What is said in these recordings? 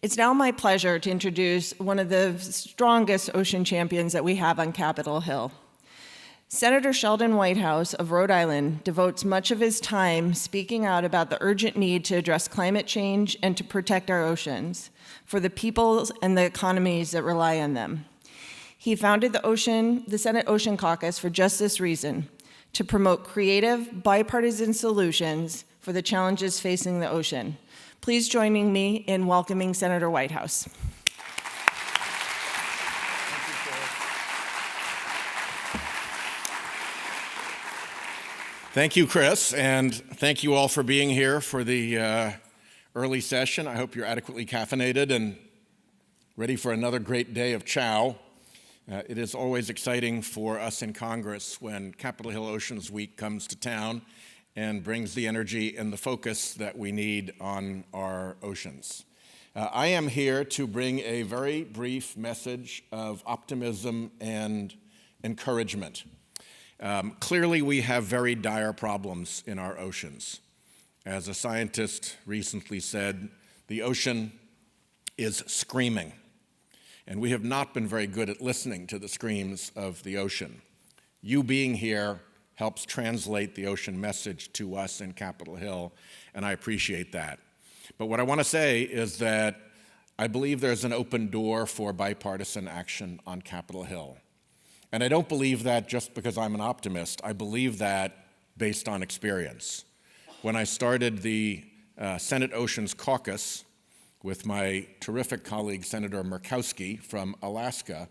It's now my pleasure to introduce one of the strongest ocean champions that we have on Capitol Hill. Senator Sheldon Whitehouse of Rhode Island devotes much of his time speaking out about the urgent need to address climate change and to protect our oceans for the peoples and the economies that rely on them. He founded the Senate Ocean Caucus for just this reason, to promote creative, bipartisan solutions for the challenges facing the ocean. Please join me in welcoming Senator Whitehouse. Thank you, Chris, and thank you all for being here for the early session. I hope you're adequately caffeinated and ready for another great day of CHOW. It is always exciting for us in Congress when Capitol Hill Oceans Week comes to town and brings the energy and the focus that we need on our oceans. I am here to bring a very brief message of optimism and encouragement. Clearly, we have very dire problems in our oceans. As a scientist recently said, the ocean is screaming, and we have not been very good at listening to the screams of the ocean. You being here helps translate the ocean message to us in Capitol Hill, and I appreciate that. But what I want to say is that I believe there's an open door for bipartisan action on Capitol Hill. And I don't believe that just because I'm an optimist. I believe that based on experience. When I started the Senate Oceans Caucus with my terrific colleague, Senator Murkowski from Alaska,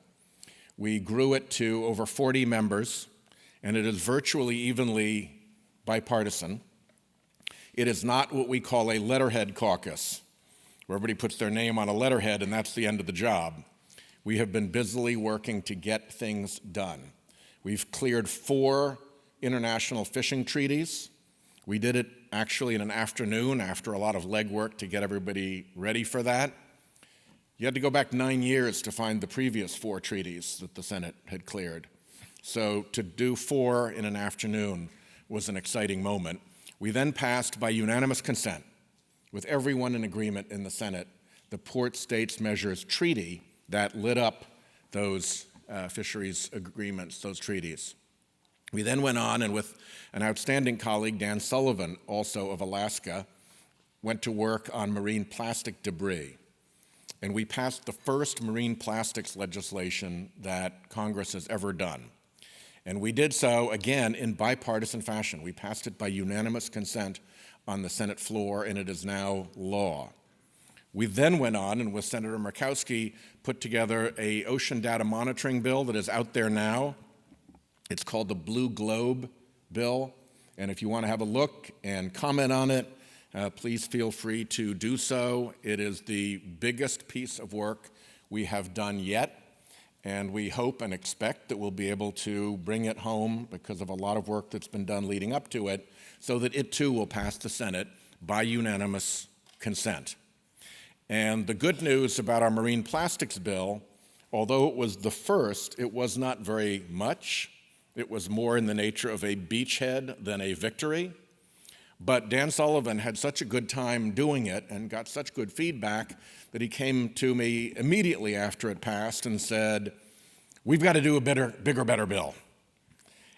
we grew it to over 40 members, and it is virtually evenly bipartisan. It is not what we call a letterhead caucus, where everybody puts their name on a letterhead and that's the end of the job. We have been busily working to get things done. We've cleared 4 international fishing treaties. We did it actually in an afternoon after a lot of legwork to get everybody ready for that. You had to go back 9 years to find the previous 4 treaties that the Senate had cleared. So to do 4 in an afternoon was an exciting moment. We then passed by unanimous consent, with everyone in agreement in the Senate, the Port States Measures Treaty that lit up those fisheries agreements, those treaties. We then went on and with an outstanding colleague, Dan Sullivan, also of Alaska, went to work on marine plastic debris. And we passed the first marine plastics legislation that Congress has ever done. And we did so, again, in bipartisan fashion. We passed it by unanimous consent on the Senate floor, and it is now law. We then went on and with Senator Murkowski put together an ocean data monitoring bill that is out there now. It's called the Blue Globe bill, and if you want to have a look and comment on it, please feel free to do so. It is the biggest piece of work we have done yet, and we hope and expect that we'll be able to bring it home because of a lot of work that's been done leading up to it, so that it too will pass the Senate by unanimous consent. And the good news about our marine plastics bill, although it was the first, it was not very much. It was more in the nature of a beachhead than a victory. But Dan Sullivan had such a good time doing it and got such good feedback that he came to me immediately after it passed and said, "We've got to do a bigger, better bill."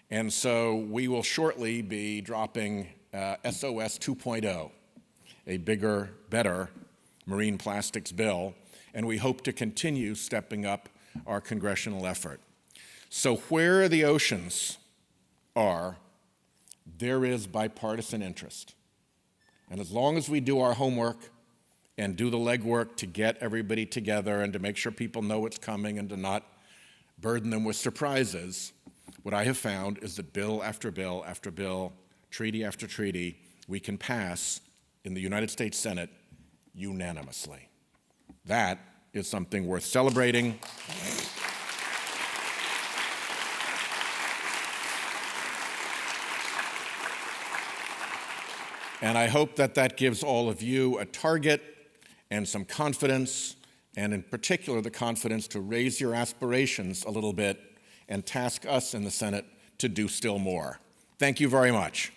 And so we will shortly be dropping SOS 2.0, a bigger, better marine plastics bill, and we hope to continue stepping up our congressional effort. So where the oceans are, there is bipartisan interest. And as long as we do our homework and do the legwork to get everybody together and to make sure people know what's coming and to not burden them with surprises, what I have found is that bill after bill after bill, treaty after treaty, we can pass in the United States Senate unanimously. That is something worth celebrating. And I hope that that gives all of you a target and some confidence, and in particular the confidence to raise your aspirations a little bit and task us in the Senate to do still more. Thank you very much.